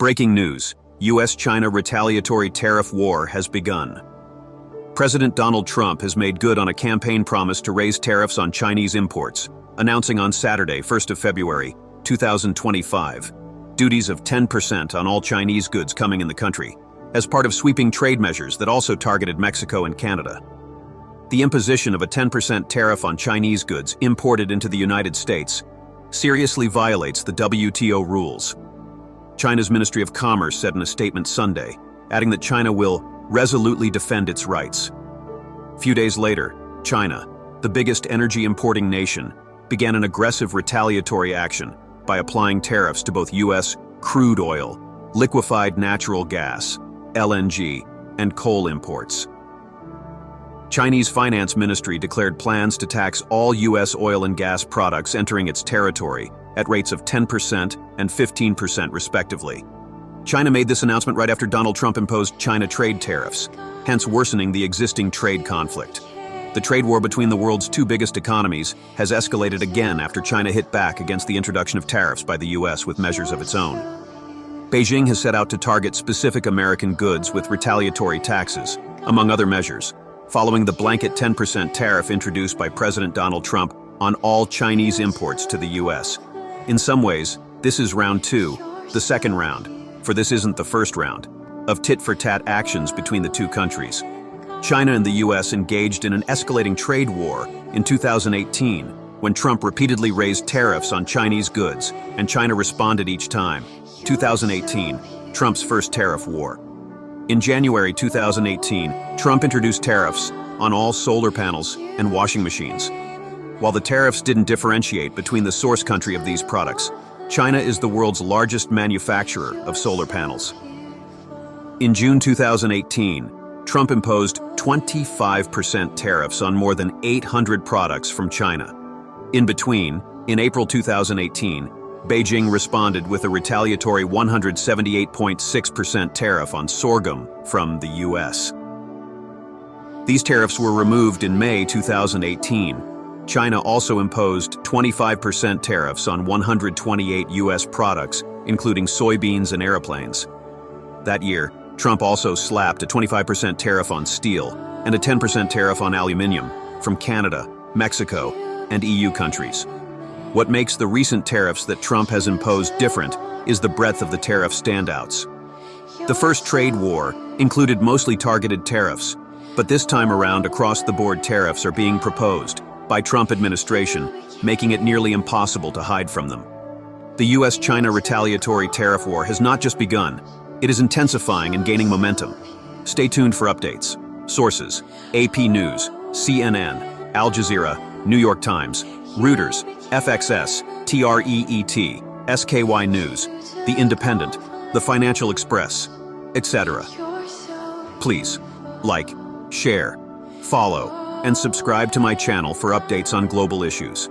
Breaking news: U.S.-China retaliatory tariff war has begun. President Donald Trump has made good on a campaign promise to raise tariffs on Chinese imports, announcing on Saturday, 1st of February, 2025, duties of 10% on all Chinese goods coming in the country, as part of sweeping trade measures that also targeted Mexico and Canada. The imposition of a 10% tariff on Chinese goods imported into the United States seriously violates the WTO rules. China's Ministry of Commerce said in a statement Sunday, adding that China will resolutely defend its rights. A few days later, China, the biggest energy importing nation, began an aggressive retaliatory action by applying tariffs to both U.S. crude oil, liquefied natural gas, LNG, and coal imports. Chinese Finance Ministry declared plans to tax all U.S. oil and gas products entering its territory at rates of 10% and 15% respectively. China made this announcement right after Donald Trump imposed China trade tariffs, hence worsening the existing trade conflict. The trade war between the world's two biggest economies has escalated again after China hit back against the introduction of tariffs by the U.S. with measures of its own. Beijing has set out to target specific American goods with retaliatory taxes, among other measures, following the blanket 10% tariff introduced by President Donald Trump on all Chinese imports to the U.S. In some ways, this is round two, the second round, for this isn't the first round, of tit-for-tat actions between the two countries. China and the U.S. engaged in an escalating trade war in 2018 when Trump repeatedly raised tariffs on Chinese goods, and China responded each time. 2018, Trump's first tariff war. In January 2018, Trump introduced tariffs on all solar panels and washing machines. While the tariffs didn't differentiate between the source country of these products, China is the world's largest manufacturer of solar panels. In June 2018, Trump imposed 25% tariffs on more than 800 products from China. In between, in April 2018, Beijing responded with a retaliatory 178.6% tariff on sorghum from the U.S. These tariffs were removed in May 2018. China also imposed 25% tariffs on 128 U.S. products, including soybeans and airplanes. That year, Trump also slapped a 25% tariff on steel and a 10% tariff on aluminum from Canada, Mexico, and EU countries. What makes the recent tariffs that Trump has imposed different is the breadth of the tariff standouts. The first trade war included mostly targeted tariffs, but this time around across-the-board tariffs are being proposed by Trump administration, making it nearly impossible to hide from them. The U.S.-China retaliatory tariff war has not just begun, it is intensifying and gaining momentum. Stay tuned for updates. Sources: AP News, CNN, Al Jazeera, New York Times, Reuters, FXS, TREET, SKY News, The Independent, The Financial Express, etc. Please, like, share, follow, and subscribe to my channel for updates on global issues.